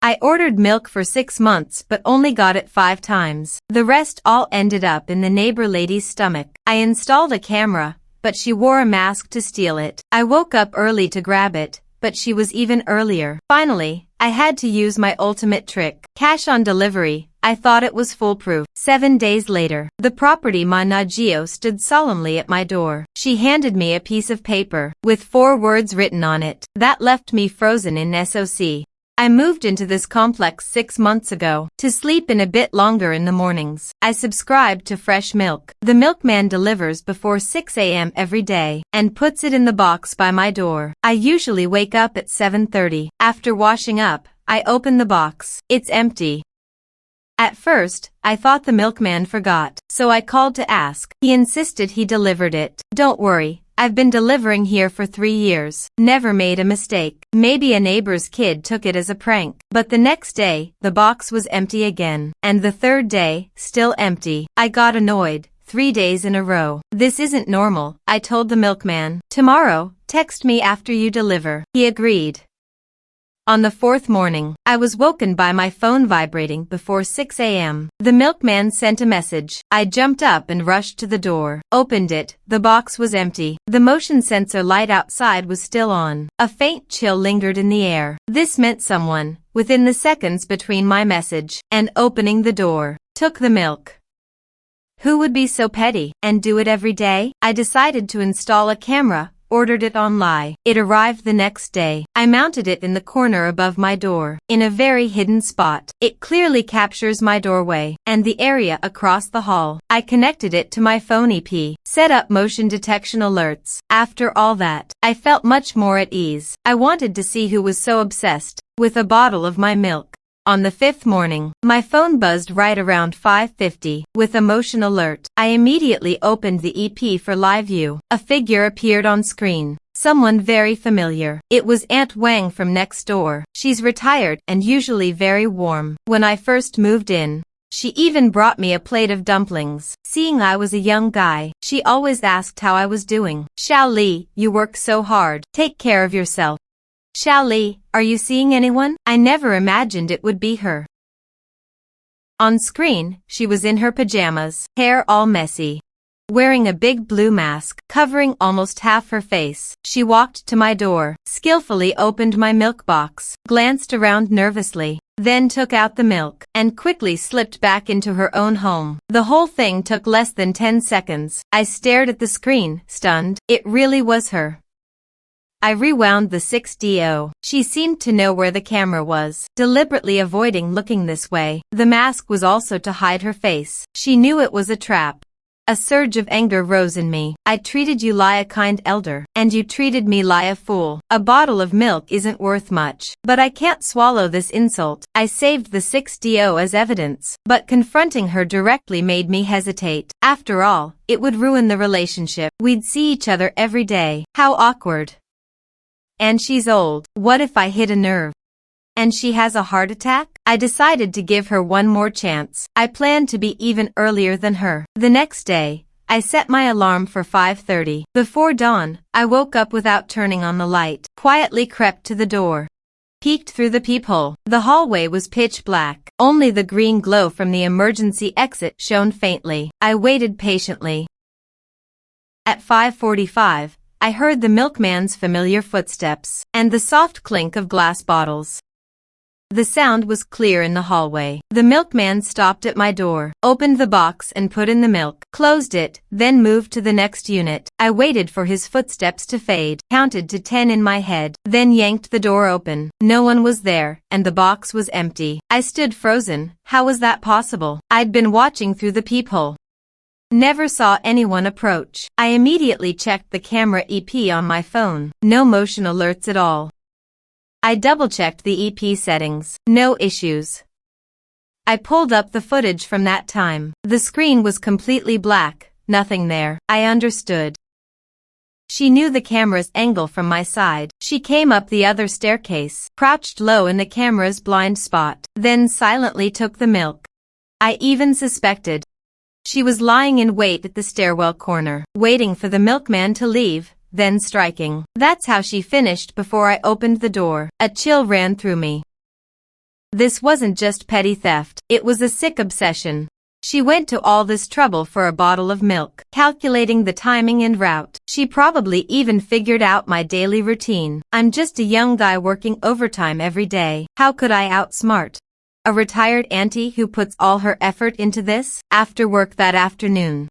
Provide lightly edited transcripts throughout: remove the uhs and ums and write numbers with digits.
I ordered milk for 6 months but only got it 5 times. The rest all ended up in the neighbor lady's stomach. I installed a camera, but she wore a mask to steal it. I woke up early to grab it, but she was even earlier. Finally, I had to use my ultimate trick. Cash on delivery. I thought it was foolproof. 7 days later, the property manager stood solemnly at my door. She handed me a piece of paper with 4 words written on it. That left me frozen in SOC. I moved into this complex 6 months ago to sleep in a bit longer in the mornings. I subscribed to fresh milk. The milkman delivers before 6 a.m. every day and puts it in the box by my door. I usually wake up at 7:30. After washing up, I open the box. It's empty. At first, I thought the milkman forgot, so I called to ask. He insisted he delivered it. Don't worry. I've been delivering here for 3 years. Never made a mistake. Maybe a neighbor's kid took it as a prank. But the next day, the box was empty again. And the third day, still empty. I got annoyed. 3 days in a row. This isn't normal, I told the milkman. Tomorrow, text me after you deliver. He agreed. On the 4th morning, I was woken by my phone vibrating before 6 a.m. The milkman sent a message. I jumped up and rushed to the door. Opened it. The box was empty. The motion sensor light outside was still on. A faint chill lingered in the air. This meant someone, within the seconds between my message and opening the door, took the milk. Who would be so petty and do it every day? I decided to install a camera. Ordered it online. It arrived the next day. I mounted it in the corner above my door, in a very hidden spot. It clearly captures my doorway and the area across the hall. I connected it to my phone EP, set up motion detection alerts. After all that, I felt much more at ease. I wanted to see who was so obsessed with a bottle of my milk. On the 5th morning, my phone buzzed right around 5:50 with a motion alert. I immediately opened the EP for live view. A figure appeared on screen. Someone very familiar. It was Aunt Wang from next door. She's retired and usually very warm. When I first moved in, she even brought me a plate of dumplings. Seeing I was a young guy, she always asked how I was doing. Xiao Li, you work so hard. Take care of yourself. Xiao Li, are you seeing anyone? I never imagined it would be her. On screen, she was in her pajamas, hair all messy, wearing a big blue mask, covering almost half her face. She walked to my door, skillfully opened my milk box, glanced around nervously, then took out the milk, and quickly slipped back into her own home. The whole thing took less than 10 seconds. I stared at the screen, stunned. It really was her. I rewound the 6DO. She seemed to know where the camera was, deliberately avoiding looking this way. The mask was also to hide her face. She knew it was a trap. A surge of anger rose in me. I treated you like a kind elder, and you treated me like a fool. A bottle of milk isn't worth much, but I can't swallow this insult. I saved the 6DO as evidence, but confronting her directly made me hesitate. After all, it would ruin the relationship. We'd see each other every day. How awkward. And she's old. What if I hit a nerve? And she has a heart attack? I decided to give her one more chance. I planned to be even earlier than her. The next day, I set my alarm for 5:30. Before dawn, I woke up without turning on the light, quietly crept to the door, peeked through the peephole. The hallway was pitch black. Only the green glow from the emergency exit shone faintly. I waited patiently. At 5:45, I heard the milkman's familiar footsteps and the soft clink of glass bottles. The sound was clear in the hallway. The milkman stopped at my door, opened the box and put in the milk, closed it, then moved to the next unit. I waited for his footsteps to fade, counted to 10 in my head, then yanked the door open. No one was there, and the box was empty. I stood frozen. How was that possible? I'd been watching through the peephole. Never saw anyone approach. I immediately checked the camera EP on my phone. No motion alerts at all. I double-checked the EP settings. No issues. I pulled up the footage from that time. The screen was completely black. Nothing there. I understood. She knew the camera's angle from my side. She came up the other staircase, crouched low in the camera's blind spot, then silently took the milk. I even suspected she was lying in wait at the stairwell corner, waiting for the milkman to leave, then striking. That's how she finished before I opened the door. A chill ran through me. This wasn't just petty theft, it was a sick obsession. She went to all this trouble for a bottle of milk, calculating the timing and route. She probably even figured out my daily routine. I'm just a young guy working overtime every day. How could I outsmart a retired auntie who puts all her effort into this? After work that afternoon,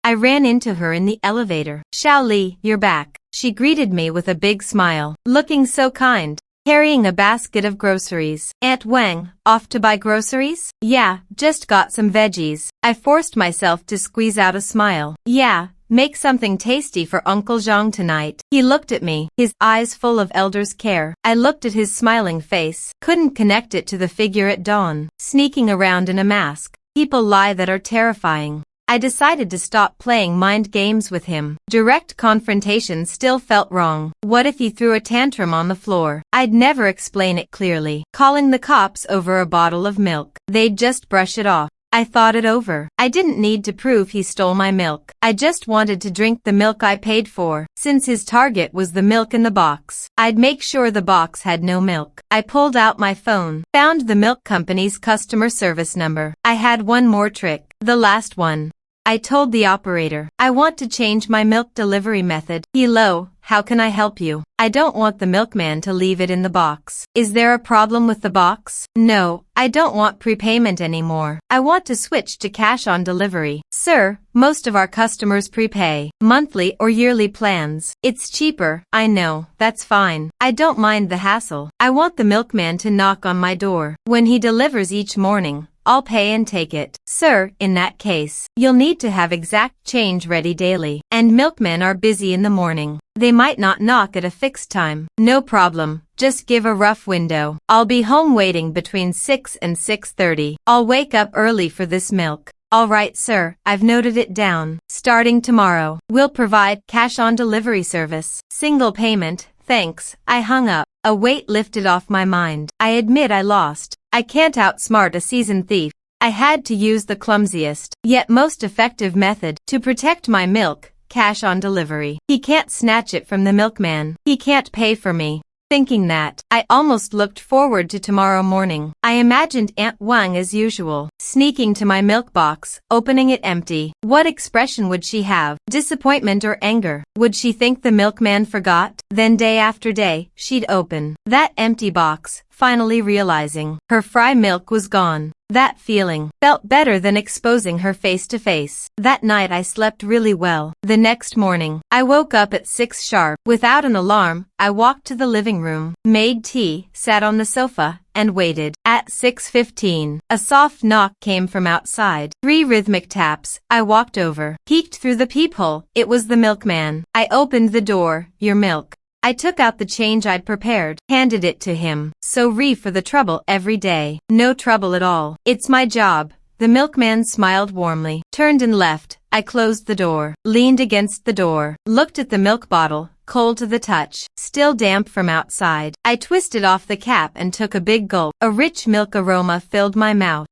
I ran into her in the elevator. "Xiao Li, you're back." She greeted me with a big smile, looking so kind, carrying a basket of groceries. "Aunt Wang, off to buy groceries?" "Yeah, just got some veggies." I forced myself to squeeze out a smile. "Yeah, make something tasty for Uncle Zhang tonight." He looked at me, his eyes full of elder's care. I looked at his smiling face, couldn't connect it to the figure at dawn, sneaking around in a mask. People lie that are terrifying. I decided to stop playing mind games with him. Direct confrontation still felt wrong. What if he threw a tantrum on the floor? I'd never explain it clearly. Calling the cops over a bottle of milk, they'd just brush it off. I thought it over. I didn't need to prove he stole my milk. I just wanted to drink the milk I paid for. Since his target was the milk in the box, I'd make sure the box had no milk. I pulled out my phone, found the milk company's customer service number. I had one more trick, the last one. I told the operator, "I want to change my milk delivery method." "Hello, how can I help you?" "I don't want the milkman to leave it in the box." "Is there a problem with the box?" "No, I don't want prepayment anymore. I want to switch to cash on delivery." "Sir, most of our customers prepay monthly or yearly plans. It's cheaper." "I know, that's fine. I don't mind the hassle. I want the milkman to knock on my door. When he delivers each morning, I'll pay and take it." "Sir, in that case, you'll need to have exact change ready daily. And milkmen are busy in the morning. They might not knock at a fixed time." "No problem. Just give a rough window. I'll be home waiting between 6 and 6:30. I'll wake up early for this milk." "All right, sir, I've noted it down. Starting tomorrow, we'll provide cash on delivery service. Single payment, thanks." I hung up. A weight lifted off my mind. I admit I lost. I can't outsmart a seasoned thief. I had to use the clumsiest, yet most effective method to protect my milk, cash on delivery. He can't snatch it from the milkman. He can't pay for me. Thinking that, I almost looked forward to tomorrow morning. I imagined Aunt Wang as usual, sneaking to my milk box, opening it empty. What expression would she have? Disappointment or anger? Would she think the milkman forgot? Then day after day, she'd open that empty box, finally realizing her fry milk was gone. That feeling felt better than exposing her face to face. That night I slept really well. The next morning, I woke up at 6 sharp. Without an alarm, I walked to the living room, made tea, sat on the sofa, and waited. At 6:15, a soft knock came from outside. 3 rhythmic taps. I walked over, peeked through the peephole. It was the milkman. I opened the door. "Your milk." I took out the change I'd prepared, handed it to him. "Sorry for the trouble every day." "No trouble at all. It's my job." The milkman smiled warmly, turned and left. I closed the door, leaned against the door, looked at the milk bottle, cold to the touch, still damp from outside. I twisted off the cap and took a big gulp. A rich milk aroma filled my mouth.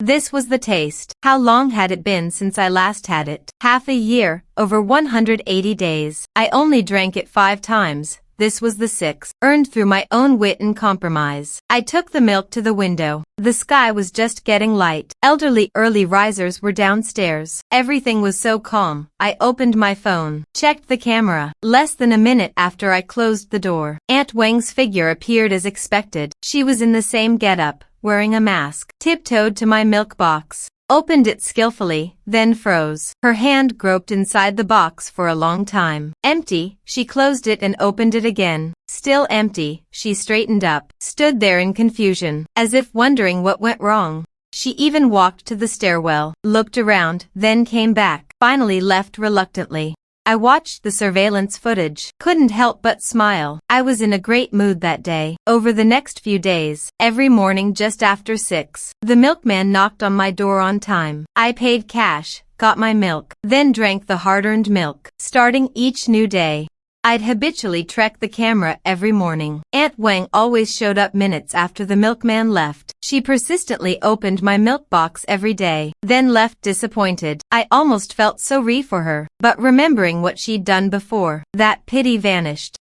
This was the taste. How long had it been since I last had it? Half a year, over 180 days. I only drank it 5 times. This was the 6th, earned through my own wit and compromise. I took the milk to the window. The sky was just getting light. Elderly early risers were downstairs. Everything was so calm. I opened my phone, checked the camera. Less than a minute after I closed the door, Aunt Wang's figure appeared as expected. She was in the same getup, wearing a mask, tiptoed to my milk box, opened it skillfully, then froze. Her hand groped inside the box for a long time. Empty. She closed it and opened it again. Still empty. She straightened up, stood there in confusion, as if wondering what went wrong. She even walked to the stairwell, looked around, then came back, finally left reluctantly. I watched the surveillance footage, couldn't help but smile. I was in a great mood that day. Over the next few days, every morning just after 6, the milkman knocked on my door on time. I paid cash, got my milk, then drank the hard-earned milk. Starting each new day, I'd habitually trek the camera every morning. Aunt Wang always showed up minutes after the milkman left. She persistently opened my milk box every day, then left disappointed. I almost felt sorry for her, but remembering what she'd done before, that pity vanished.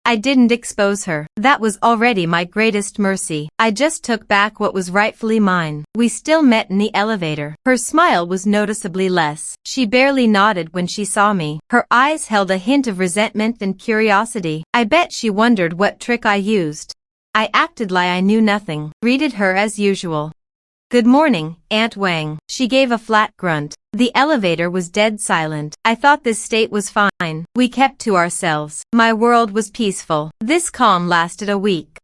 I didn't expose her. That was already my greatest mercy. I just took back what was rightfully mine. We still met in the elevator. Her smile was noticeably less. She barely nodded when she saw me. Her eyes held a hint of resentment and curiosity. I bet she wondered what trick I used. I acted like I knew nothing, greeted her as usual. "Good morning, Aunt Wang." She gave a flat grunt. The elevator was dead silent. I thought this state was fine. We kept to ourselves. My world was peaceful. This calm lasted a week.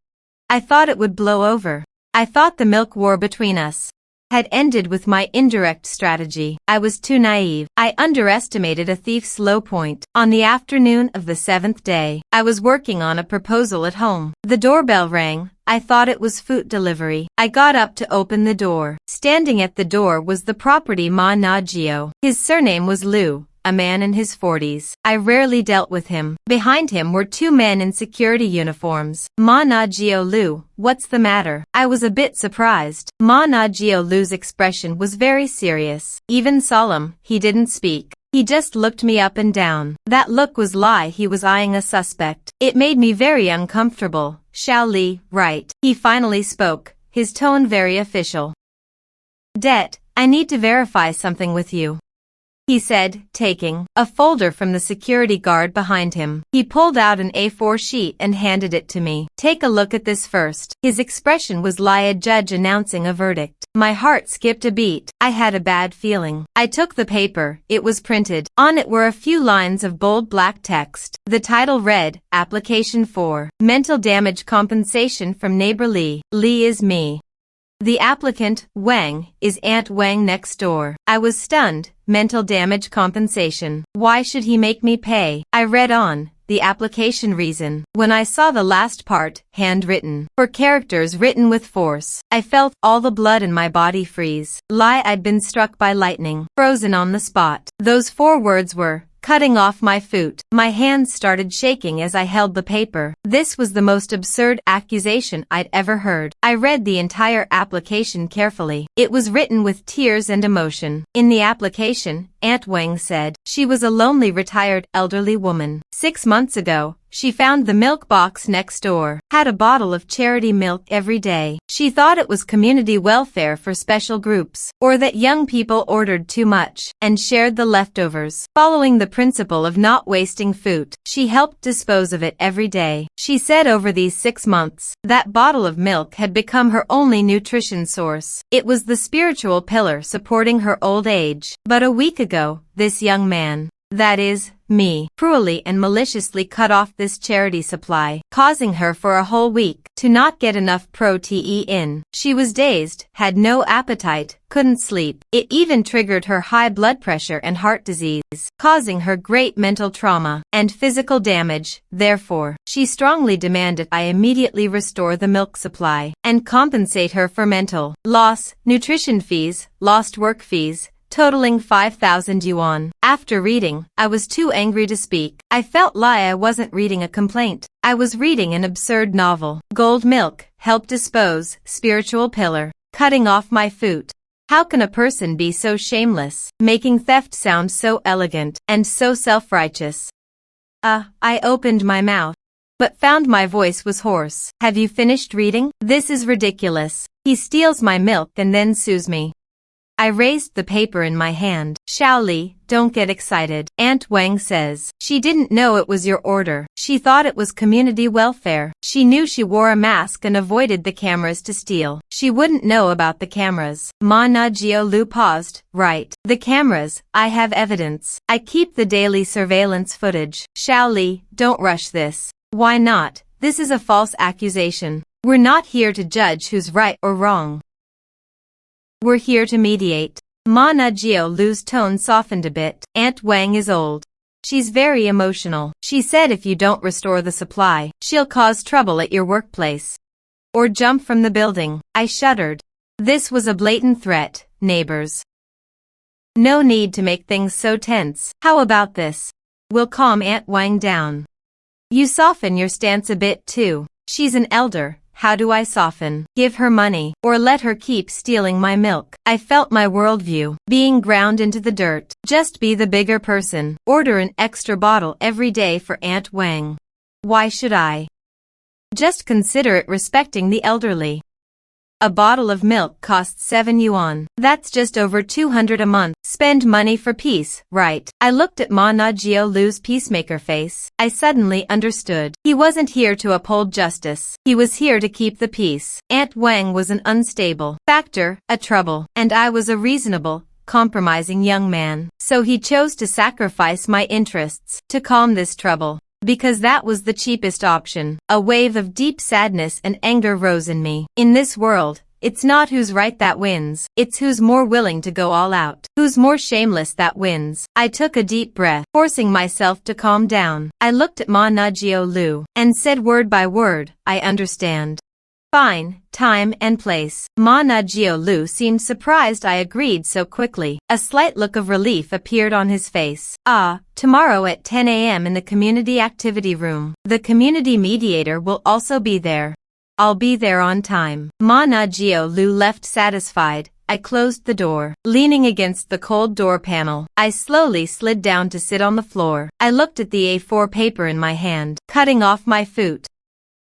I thought it would blow over. I thought the milk war between us had ended with my indirect strategy. I was too naive. I underestimated a thief's low point. On the afternoon of the 7th day, I was working on a proposal at home. The doorbell rang. I thought it was food delivery. I got up to open the door. Standing at the door was the property Ma Na-gio. His surname was Liu, a man in his 40s. I rarely dealt with him. Behind him were two men in security uniforms. "Ma Na-gio Liu, what's the matter?" I was a bit surprised. Ma Na-gio Liu's expression was very serious, even solemn. He didn't speak. He just looked me up and down. That look was like he was eyeing a suspect. It made me very uncomfortable. "Xiao Li, right?" He finally spoke, his tone very official. "Det, I need to verify something with you," he said, taking a folder from the security guard behind him. He pulled out an A4 sheet and handed it to me. "Take a look at this first." His expression was like a judge announcing a verdict. My heart skipped a beat. I had a bad feeling. I took the paper. It was printed. On it were a few lines of bold black text. The title read, "Application for Mental Damage Compensation from Neighbor Li." Li is me. The applicant, Wang, is Aunt Wang next door. I was stunned. Mental damage compensation. Why should he make me pay? I read on. The application reason. When I saw the last part, handwritten, for characters written with force, I felt all the blood in my body freeze. Like I'd been struck by lightning, frozen on the spot. Those 4 words were, "Cutting off my foot." My hands started shaking as I held the paper. This was the most absurd accusation I'd ever heard. I read the entire application carefully. It was written with tears and emotion. In the application, Aunt Wang said she was a lonely retired elderly woman. 6 months ago, she found the milk box next door, had a bottle of charity milk every day. She thought it was community welfare for special groups, or that young people ordered too much and shared the leftovers. Following the principle of not wasting food, she helped dispose of it every day. She said over these 6 months, that bottle of milk had become her only nutrition source. It was the spiritual pillar supporting her old age. But a week ago, this young man, that is, me, cruelly and maliciously cut off this charity supply, causing her for a whole week to not get enough protein in. She was dazed, had no appetite, couldn't sleep. It even triggered her high blood pressure and heart disease, causing her great mental trauma and physical damage. Therefore, she strongly demanded I immediately restore the milk supply and compensate her for mental loss, nutrition fees, lost work fees, totaling 5,000 yuan. After reading, I was too angry to speak. I felt like I wasn't reading a complaint. I was reading an absurd novel. Gold milk, help dispose, spiritual pillar, cutting off my foot. How can a person be so shameless, making theft sound so elegant, and so self-righteous? I opened my mouth, but found my voice was hoarse. "Have you finished reading? This is ridiculous. He steals my milk and then sues me." I raised the paper in my hand. "Xiao Li, don't get excited," Aunt Wang says. "She didn't know it was your order. She thought it was community welfare. She knew she wore a mask and avoided the cameras to steal. She wouldn't know about the cameras." Ma Na-gio Liu paused. "Right. The cameras, I have evidence. I keep the daily surveillance footage." "Xiao Li, don't rush this." "Why not? This is a false accusation. We're not here to judge who's right or wrong. We're here to mediate." Ma Na-gio Liu's tone softened a bit. "Aunt Wang is old. She's very emotional. She said if you don't restore the supply, she'll cause trouble at your workplace or jump from the building." I shuddered. This was a blatant threat, neighbors. No need to make things so tense. How about this? We'll calm Aunt Wang down. You soften your stance a bit too. She's an elder. How do I soften? Give her money, or let her keep stealing my milk? I felt my worldview being ground into the dirt. Just be the bigger person. Order an extra bottle every day for Aunt Wang. Why should I? Just consider it respecting the elderly. A bottle of milk costs 7 yuan. That's just over 200 a month. Spend money for peace, right? I looked at Ma Najiolu's peacemaker face. I suddenly understood. He wasn't here to uphold justice. He was here to keep the peace. Aunt Wang was an unstable factor, a trouble, and I was a reasonable, compromising young man. So he chose to sacrifice my interests to calm this trouble. Because that was the cheapest option. A wave of deep sadness and anger rose in me. In this world, it's not who's right that wins. It's who's more willing to go all out. Who's more shameless that wins. I took a deep breath, forcing myself to calm down. I looked at Ma Najiolu and said word by word, I understand. Fine, time and place. Ma Najiolu seemed surprised I agreed so quickly. A slight look of relief appeared on his face. Tomorrow at 10 a.m. in the community activity room. The community mediator will also be there. I'll be there on time. Ma Najiolu left satisfied. I closed the door. Leaning against the cold door panel, I slowly slid down to sit on the floor. I looked at the A4 paper in my hand, cutting off my foot.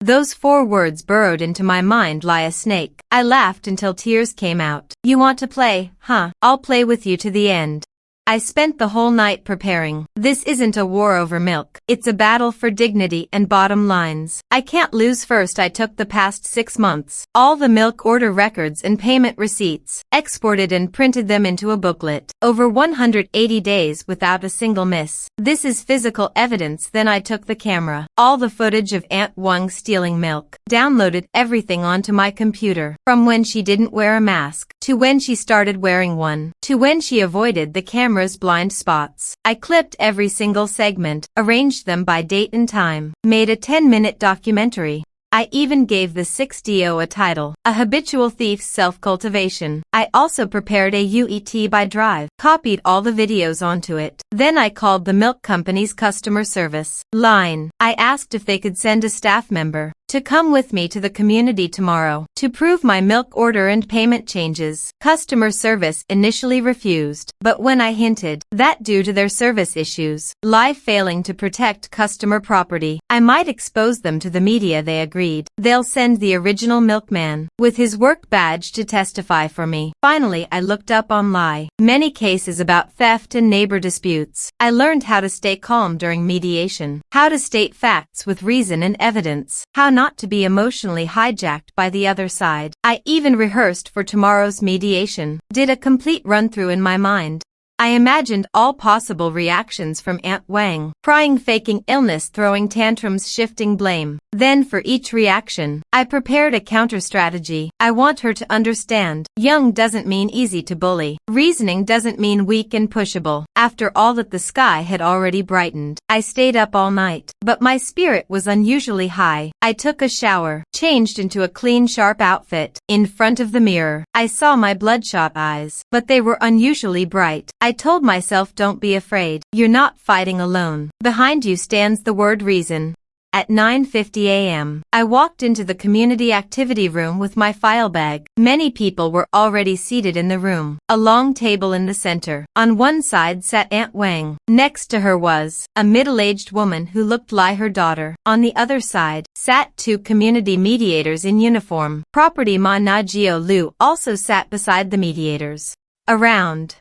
Those 4 words burrowed into my mind like a snake. I laughed until tears came out. You want to play, huh? I'll play with you to the end. I spent the whole night preparing. This isn't a war over milk. It's a battle for dignity and bottom lines. I can't lose. First, I took the past 6 months, all the milk order records and payment receipts, exported and printed them into a booklet. Over 180 days without a single miss. This is physical evidence. Then I took the camera, all the footage of Aunt Wang stealing milk, downloaded everything onto my computer, from when she didn't wear a mask, to when she started wearing one, to when she avoided the camera's blind spots. I clipped every single segment, arranged them by date and time, made a 10-minute documentary. I even gave the 6DO a title, A Habitual Thief's Self-Cultivation. I also prepared a UET by drive, copied all the videos onto it. Then I called the milk company's customer service line. I asked if they could send a staff member to come with me to the community tomorrow to prove my milk order and payment changes. Customer service initially refused, but when I hinted that due to their service issues, live failing to protect customer property, I might expose them to the media, they agreed. They'll send the original milkman with his work badge to testify for me. Finally, I looked up online many cases about theft and neighbor disputes. I learned how to stay calm during mediation, how to state facts with reason and evidence, how not to be emotionally hijacked by the other side. I even rehearsed for tomorrow's mediation, did a complete run-through in my mind. I imagined all possible reactions from Aunt Wang, crying, faking illness, throwing tantrums, shifting blame. Then for each reaction, I prepared a counter-strategy. I want her to understand, young doesn't mean easy to bully. Reasoning doesn't mean weak and pushable. After all that, the sky had already brightened. I stayed up all night, but my spirit was unusually high. I took a shower, changed into a clean, sharp outfit. In front of the mirror, I saw my bloodshot eyes, but they were unusually bright. I told myself, don't be afraid. You're not fighting alone. Behind you stands the word reason. At 9:50 a.m., I walked into the community activity room with my file bag. Many people were already seated in the room. A long table in the center. On one side sat Aunt Wang. Next to her was a middle-aged woman who looked like her daughter. On the other side sat 2 community mediators in uniform. Property Ma Najiolu also sat beside the mediators. Around,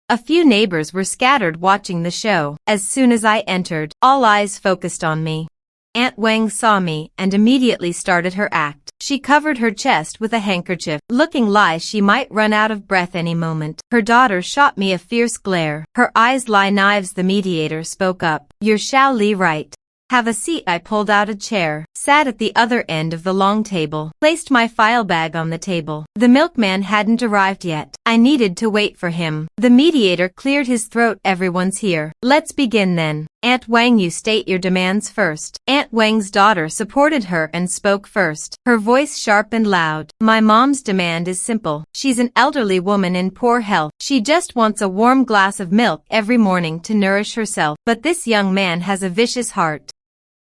a few neighbors were scattered watching the show. As soon as I entered, all eyes focused on me. Aunt Wang saw me and immediately started her act. She covered her chest with a handkerchief, looking like she might run out of breath any moment. Her daughter shot me a fierce glare. Her eyes like knives. The mediator spoke up. You're Xiao Li, right? Have a seat. I pulled out a chair, sat at the other end of the long table, placed my file bag on the table. The milkman hadn't arrived yet. I needed to wait for him. The mediator cleared his throat. Everyone's here. Let's begin then. Aunt Wang, you state your demands first. Aunt Wang's daughter supported her and spoke first, her voice sharp and loud. My mom's demand is simple. She's an elderly woman in poor health. She just wants a warm glass of milk every morning to nourish herself. But this young man has a vicious heart.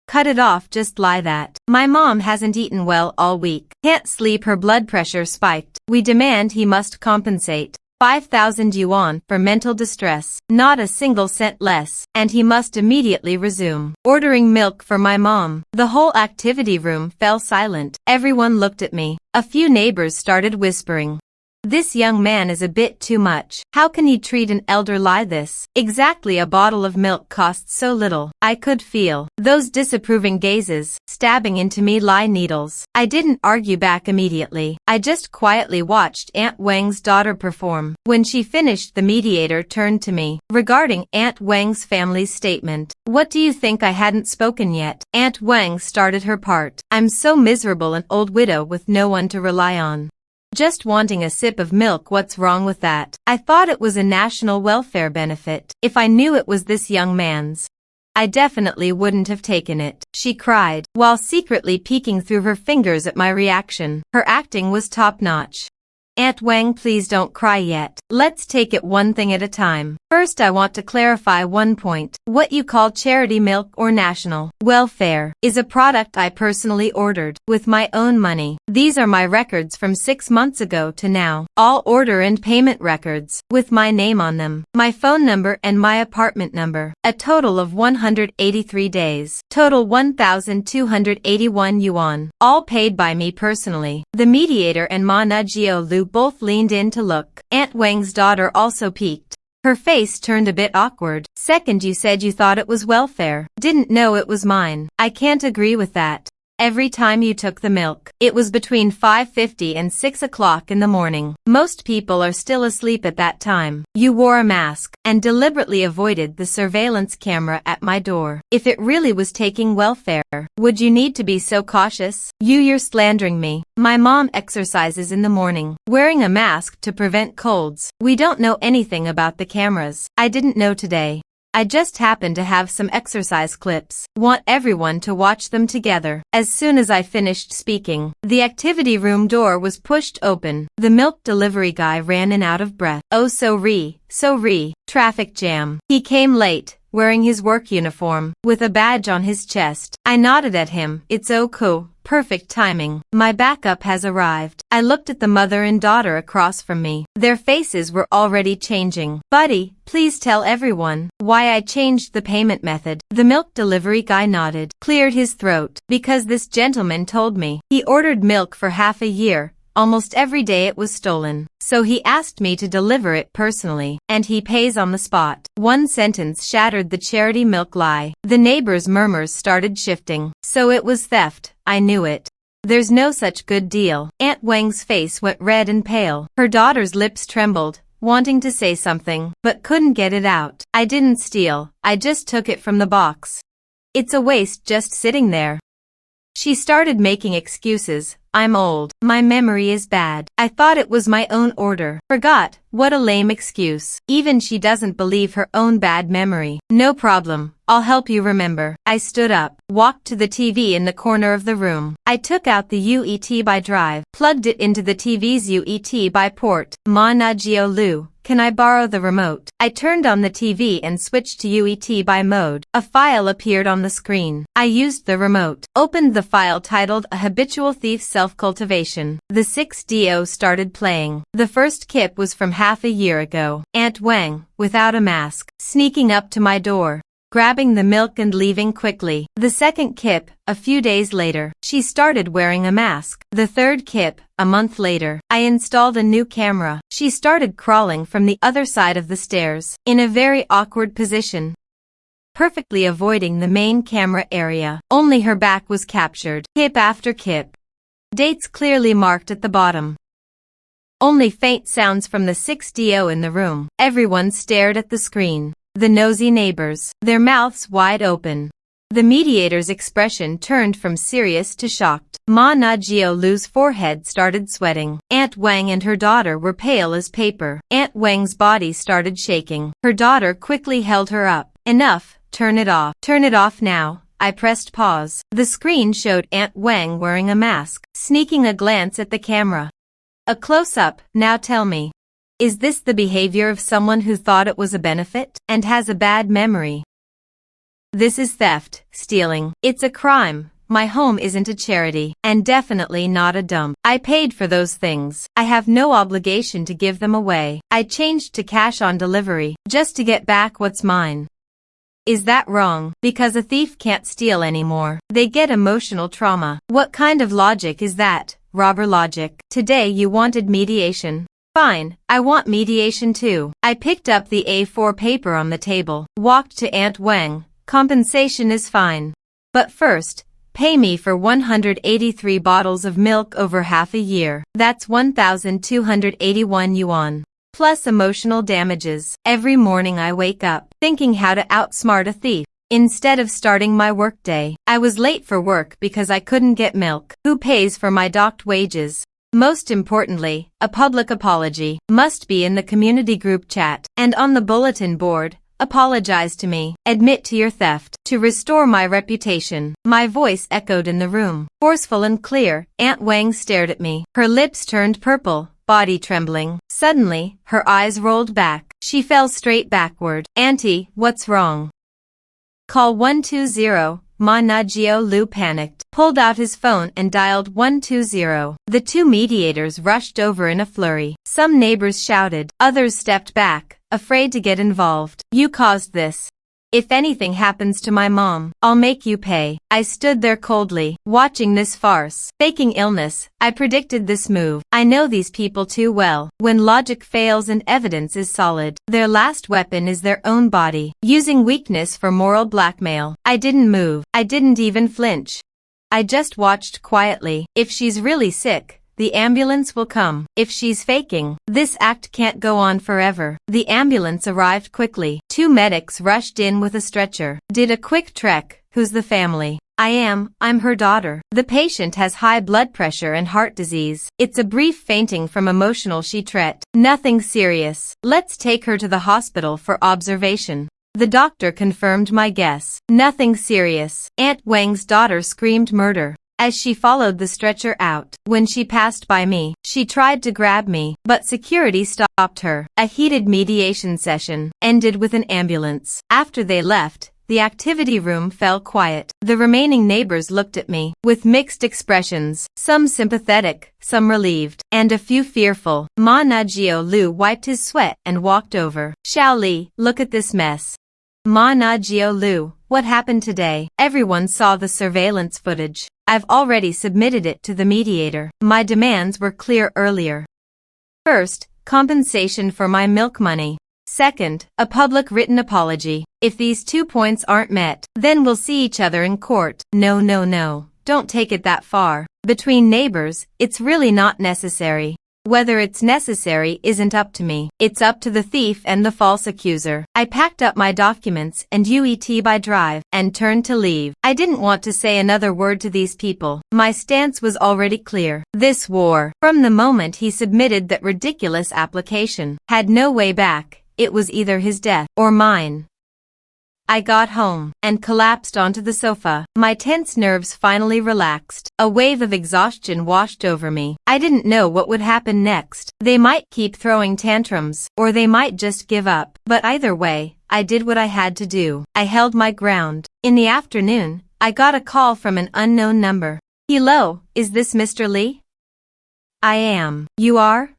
Cut it off just like that. My mom hasn't eaten well all week. Can't sleep. Her blood pressure spiked. We demand he must compensate. 5,000 yuan for mental distress, not a single cent less, and he must immediately resume ordering milk for my mom. The whole activity room fell silent. Everyone looked at me. A few neighbors started whispering. This young man is a bit too much. How can he treat an elder like this? Exactly, a bottle of milk costs so little. I could feel those disapproving gazes stabbing into me like needles. I didn't argue back immediately. I just quietly watched Aunt Wang's daughter perform. When she finished, the mediator turned to me regarding Aunt Wang's family's statement. What do you think? I hadn't spoken yet. Aunt Wang started her part. I'm so miserable, an old widow with no one to rely on. Just wanting a sip of milk, what's wrong with that? I thought it was a national welfare benefit. If I knew it was this young man's, I definitely wouldn't have taken it, she cried, while secretly peeking through her fingers at my reaction. Her acting was top-notch. Aunt Wang, please don't cry yet. Let's take it one thing at a time. First, I want to clarify one point. What you call charity milk or national welfare is a product I personally ordered with my own money. These are my records from 6 months ago to now. All order and payment records with my name on them, my phone number and my apartment number. A total of 183 days. Total 1,281 yuan. All paid by me personally. The mediator and Ma Najio Lu both leaned in to look. Aunt Wang's daughter also peeked. Her face turned a bit awkward. Second, you said you thought it was welfare. Didn't know it was mine. I can't agree with that. Every time you took the milk, it was between 5:50 and 6 o'clock in the morning. Most people are still asleep at that time. You wore a mask and deliberately avoided the surveillance camera at my door. If it really was taking welfare, would you need to be so cautious? You're slandering me. My mom exercises in the morning, wearing a mask to prevent colds. We don't know anything about the cameras. I didn't know today. I just happen to have some exercise clips. Want everyone to watch them together. As soon as I finished speaking, the activity room door was pushed open. The milk delivery guy ran in out of breath. Oh, sorry. Traffic jam. He came late, wearing his work uniform, with a badge on his chest. I nodded at him. It's okay. Perfect timing. My backup has arrived. I looked at the mother and daughter across from me. Their faces were already changing. Buddy, please tell everyone why I changed the payment method. The milk delivery guy nodded, cleared his throat. Because this gentleman told me he ordered milk for half a year. Almost every day it was stolen. So he asked me to deliver it personally, and he pays on the spot. One sentence shattered the charity milk lie. The neighbors' murmurs started shifting. So it was theft. I knew it. There's no such good deal. Aunt Wang's face went red and pale. Her daughter's lips trembled, wanting to say something, but couldn't get it out. I didn't steal. I just took it from the box. It's a waste just sitting there. She started making excuses. I'm old. My memory is bad. I thought it was my own order. Forgot. What a lame excuse. Even she doesn't believe her own bad memory. No problem. I'll help you remember. I stood up, walked to the TV in the corner of the room. I took out the UET by drive, plugged it into the TV's UET by port. Ma Najio Lu, can I borrow the remote? I turned on the TV and switched to UET by mode. A file appeared on the screen. I used the remote, opened the file titled A Habitual Thief's Self-Cultivation. The 6DO started playing. The first clip was from half a year ago. Aunt Wang, without a mask, sneaking up to my door, grabbing the milk and leaving quickly. The second clip, a few days later, she started wearing a mask. The third clip, a month later, I installed a new camera. She started crawling from the other side of the stairs, in a very awkward position, perfectly avoiding the main camera area. Only her back was captured, clip after clip. Dates clearly marked at the bottom. Only faint sounds from the 6DO in the room. Everyone stared at the screen. The nosy neighbors, their mouths wide open. The mediator's expression turned from serious to shocked. Ma Najio Lu's forehead started sweating. Aunt Wang and her daughter were pale as paper. Aunt Wang's body started shaking. Her daughter quickly held her up. Enough, turn it off. Turn it off now. I pressed pause. The screen showed Aunt Wang wearing a mask, sneaking a glance at the camera. A close-up. Now tell me, is this the behavior of someone who thought it was a benefit and has a bad memory? This is theft, stealing. It's a crime. my home isn't a charity, and definitely not a dump. I paid for those things. I have no obligation to give them away. I changed to cash on delivery, just to get back what's mine. Is that wrong? Because a thief can't steal anymore. They get emotional trauma. What kind of logic is that? Robber logic. Today you wanted mediation. Fine, I want mediation too. I picked up the A4 paper on the table, walked to Aunt Wang. Compensation is fine. But first, pay me for 183 bottles of milk over half a year. That's 1,281 yuan. Plus emotional damages. Every morning I wake up, thinking how to outsmart a thief. Instead of starting my workday, I was late for work because I couldn't get milk. Who pays for my docked wages? Most importantly, a public apology must be in the community group chat and on the bulletin board. Apologize to me. Admit to your theft. To restore my reputation. My voice echoed in the room. Forceful and clear, Aunt Wang stared at me. Her lips turned purple, body trembling. Suddenly, her eyes rolled back. She fell straight backward. Auntie, what's wrong? Call 120. Ma Najio Lu panicked, pulled out his phone and dialed 120. The two mediators rushed over in a flurry. Some neighbors shouted, others stepped back, afraid to get involved. You caused this. If anything happens to my mom, I'll make you pay. I stood there coldly, watching this farce. Faking illness, I predicted this move. I know these people too well. When logic fails and evidence is solid, their last weapon is their own body, using weakness for moral blackmail. I didn't move. I didn't even flinch. I just watched quietly. If she's really sick, the ambulance will come. If she's faking, this act can't go on forever. The ambulance arrived quickly. Two medics rushed in with a stretcher. Did a quick trek. Who's the family? I'm her daughter. The patient has high blood pressure and heart disease. It's a brief fainting from emotional tret. Nothing serious. Let's take her to the hospital for observation. The doctor confirmed my guess. Nothing serious. Aunt Wang's daughter screamed murder as she followed the stretcher out. When she passed by me, she tried to grab me, but security stopped her. A heated mediation session ended with an ambulance. After they left, the activity room fell quiet. The remaining neighbors looked at me with mixed expressions, some sympathetic, some relieved, and a few fearful. Ma Najio Lu wiped his sweat and walked over. Xiao Li, look at this mess. Ma Najio Lu, what happened today? Everyone saw the surveillance footage. I've already submitted it to the mediator. My demands were clear earlier. First, compensation for my milk money. Second, a public written apology. If these 2 points aren't met, then we'll see each other in court. No, don't take it that far. Between neighbors, it's really not necessary. Whether it's necessary isn't up to me. It's up to the thief and the false accuser. I packed up my documents and UET by drive and turned to leave. I didn't want to say another word to these people. My stance was already clear. This war, from the moment he submitted that ridiculous application, had no way back. It was either his death or mine. I got home and collapsed onto the sofa. My tense nerves finally relaxed. A wave of exhaustion washed over me. I didn't know what would happen next. They might keep throwing tantrums, or they might just give up. But either way, I did what I had to do. I held my ground. In the afternoon, I got a call from an unknown number. Hello, is this Mr. Li? I am. You are?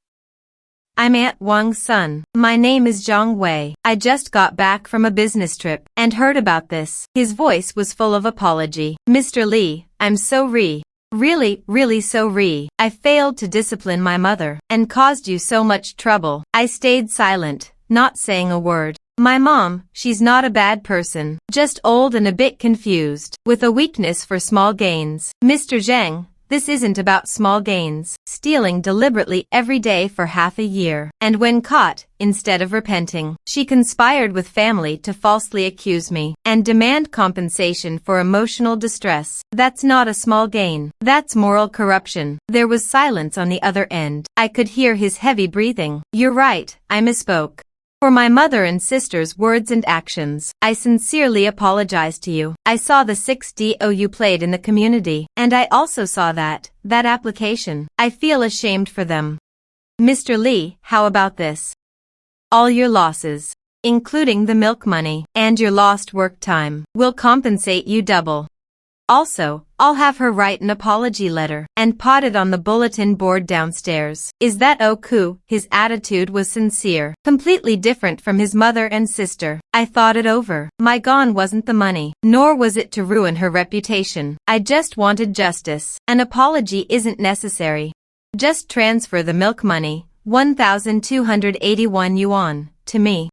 I'm Aunt Wang's son. My name is Zhang Wei. I just got back from a business trip and heard about this. His voice was full of apology. Mr. Li, I'm sorry. Really sorry. I failed to discipline my mother and caused you so much trouble. I stayed silent, not saying a word. My mom, she's not a bad person, just old and a bit confused, with a weakness for small gains. Mr. Zhang, this isn't about small gains. Stealing deliberately every day for half a year. And when caught, instead of repenting, she conspired with family to falsely accuse me and demand compensation for emotional distress. That's not a small gain. That's moral corruption. There was silence on the other end. I could hear his heavy breathing. You're right, I misspoke. For my mother and sister's words and actions, I sincerely apologize to you. I saw the 6DO you played in the community, and I also saw that application. I feel ashamed for them. Mr. Li, how about this? All your losses, including the milk money, and your lost work time, will compensate you double. Also, I'll have her write an apology letter and pot it on the bulletin board downstairs. Is that okay? His attitude was sincere, completely different from his mother and sister. I thought it over. My goal wasn't the money, nor was it to ruin her reputation. I just wanted justice. An apology isn't necessary. Just transfer the milk money, 1,281 yuan, to me.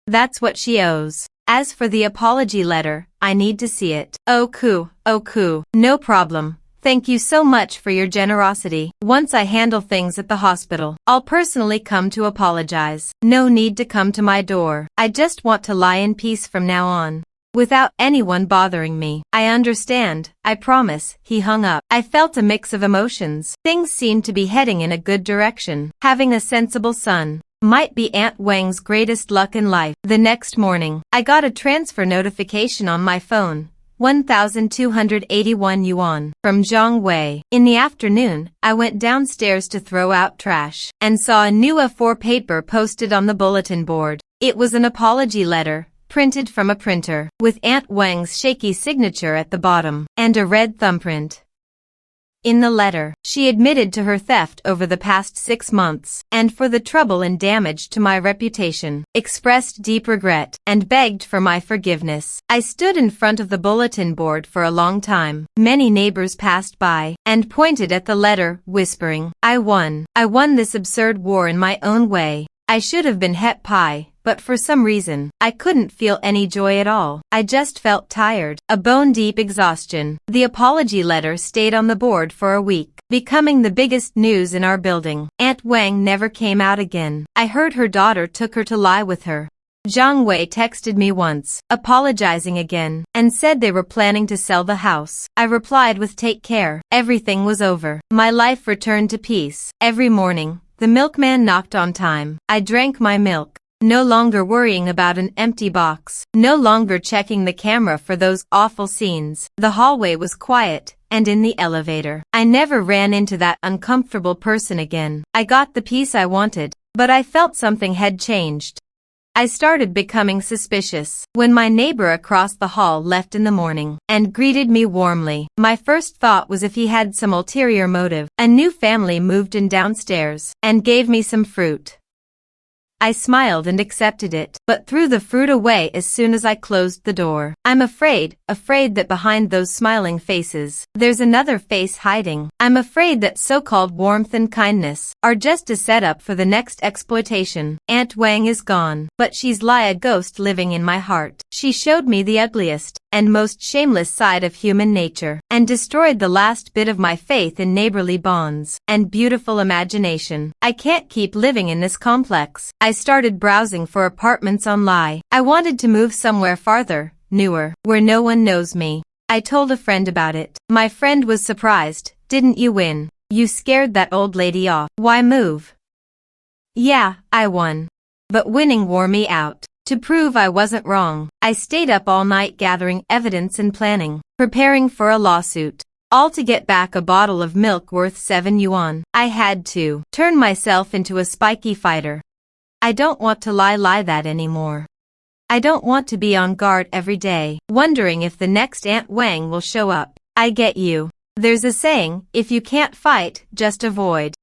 That's what she owes. As for the apology letter, I need to see it. Okay, no problem. Thank you so much for your generosity. Once I handle things at the hospital, I'll personally come to apologize. No need to come to my door. I just want to lie in peace from now on, without anyone bothering me. I understand, I promise. He hung up. I felt a mix of emotions. Things seemed to be heading in a good direction. Having a sensible son might be Aunt Wang's greatest luck in life. The next morning, I got a transfer notification on my phone. 1,281 yuan from Zhang Wei. In the afternoon, I went downstairs to throw out trash and saw a new A4 paper posted on the bulletin board. It was an apology letter, printed from a printer, with Aunt Wang's shaky signature at the bottom, and a red thumbprint. In the letter, she admitted to her theft over the past 6 months, and for the trouble and damage to my reputation, expressed deep regret, and begged for my forgiveness. I stood in front of the bulletin board for a long time. Many neighbors passed by, and pointed at the letter, whispering, I won this absurd war in my own way. I should have been het pie, but for some reason, I couldn't feel any joy at all. I just felt tired, a bone-deep exhaustion. The apology letter stayed on the board for a week, becoming the biggest news in our building. Aunt Wang never came out again. I heard her daughter took her to lie with her. Zhang Wei texted me once, apologizing again, and said they were planning to sell the house. I replied with take care. Everything was over. My life returned to peace. Every morning, the milkman knocked on time. I drank my milk, no longer worrying about an empty box, no longer checking the camera for those awful scenes. The hallway was quiet, and in the elevator, I never ran into that uncomfortable person again. I got the peace I wanted, but I felt something had changed. I started becoming suspicious when my neighbor across the hall left in the morning and greeted me warmly. My first thought was if he had some ulterior motive. A new family moved in downstairs and gave me some fruit. I smiled and accepted it, but threw the fruit away as soon as I closed the door. I'm afraid that behind those smiling faces, there's another face hiding. I'm afraid that so-called warmth and kindness are just a setup for the next exploitation. Aunt Wang is gone, but she's like a ghost living in my heart. She showed me the ugliest and most shameless side of human nature, and destroyed the last bit of my faith in neighborly bonds and beautiful imagination. I can't keep living in this complex. I started browsing for apartments online. I wanted to move somewhere farther, newer, where no one knows me. I told a friend about it. My friend was surprised. Didn't you win? You scared that old lady off. Why move? Yeah, I won. But winning wore me out. To prove I wasn't wrong, I stayed up all night gathering evidence and planning, preparing for a lawsuit. All to get back a bottle of milk worth 7 yuan. I had to turn myself into a spiky fighter. I don't want to lie that anymore. I don't want to be on guard every day, wondering if the next Aunt Wang will show up. I get you. There's a saying, if you can't fight, just avoid.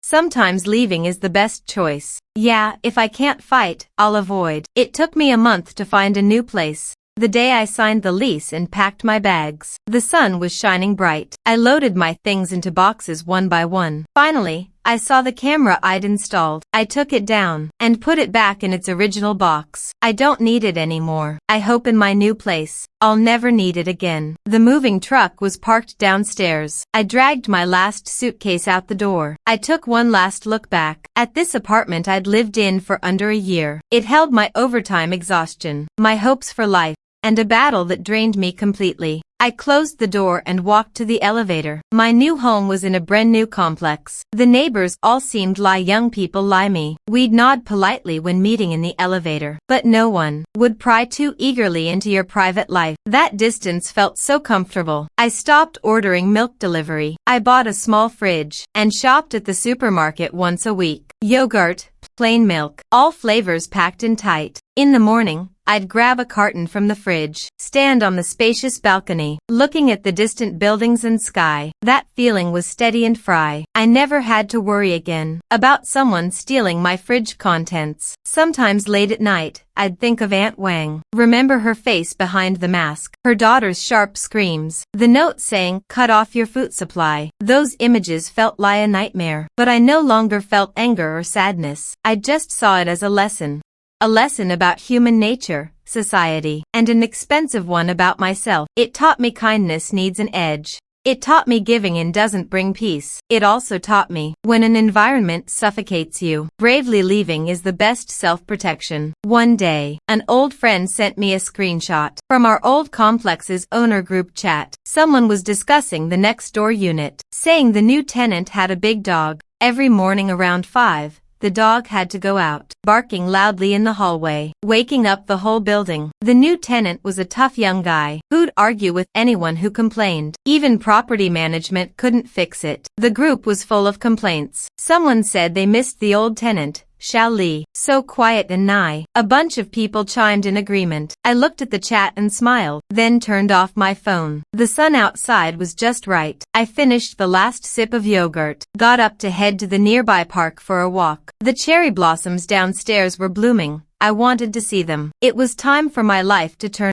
Sometimes leaving is the best choice. Yeah, if I can't fight, I'll avoid. It took me a month to find a new place. The day I signed the lease and packed my bags, the sun was shining bright. I loaded my things into boxes one by one. Finally, I saw the camera I'd installed. I took it down and put it back in its original box. I don't need it anymore. I hope in my new place, I'll never need it again. The moving truck was parked downstairs. I dragged my last suitcase out the door. I took one last look back at this apartment I'd lived in for under a year. It held my overtime exhaustion, my hopes for life, and a battle that drained me completely. I closed the door and walked to the elevator. My new home was in a brand new complex. The neighbors all seemed like young people like me. We'd nod politely when meeting in the elevator, but no one would pry too eagerly into your private life. That distance felt so comfortable. I stopped ordering milk delivery. I bought a small fridge and shopped at the supermarket once a week. Yogurt, plain milk, all flavors packed in tight In the morning, I'd grab a carton from the fridge, stand on the spacious balcony, looking at the distant buildings and sky. That feeling was steady and free. I never had to worry again about someone stealing my fridge contents. Sometimes late at night, I'd think of Aunt Wang. Remember her face behind the mask, her daughter's sharp screams, the note saying, "Cut off your food supply." Those images felt like a nightmare. But I no longer felt anger or sadness. I just saw it as a lesson. A lesson about human nature, society, and an expensive one about myself. It taught me kindness needs an edge. It taught me giving in doesn't bring peace. It also taught me, when an environment suffocates you, bravely leaving is the best self-protection. One day, an old friend sent me a screenshot from our old complex's owner group chat. Someone was discussing the next-door unit, saying the new tenant had a big dog. Every morning around 5, the dog had to go out, barking loudly in the hallway, waking up the whole building. The new tenant was a tough young guy who'd argue with anyone who complained. Even property management couldn't fix it. The group was full of complaints. Someone said they missed the old tenant, Xiao Li, so quiet and nice. A bunch of people chimed in agreement. I looked at the chat and smiled, then turned off my phone. The sun outside was just right. I finished the last sip of yogurt, got up to head to the nearby park for a walk. The cherry blossoms downstairs were blooming. I wanted to see them. It was time for my life to turn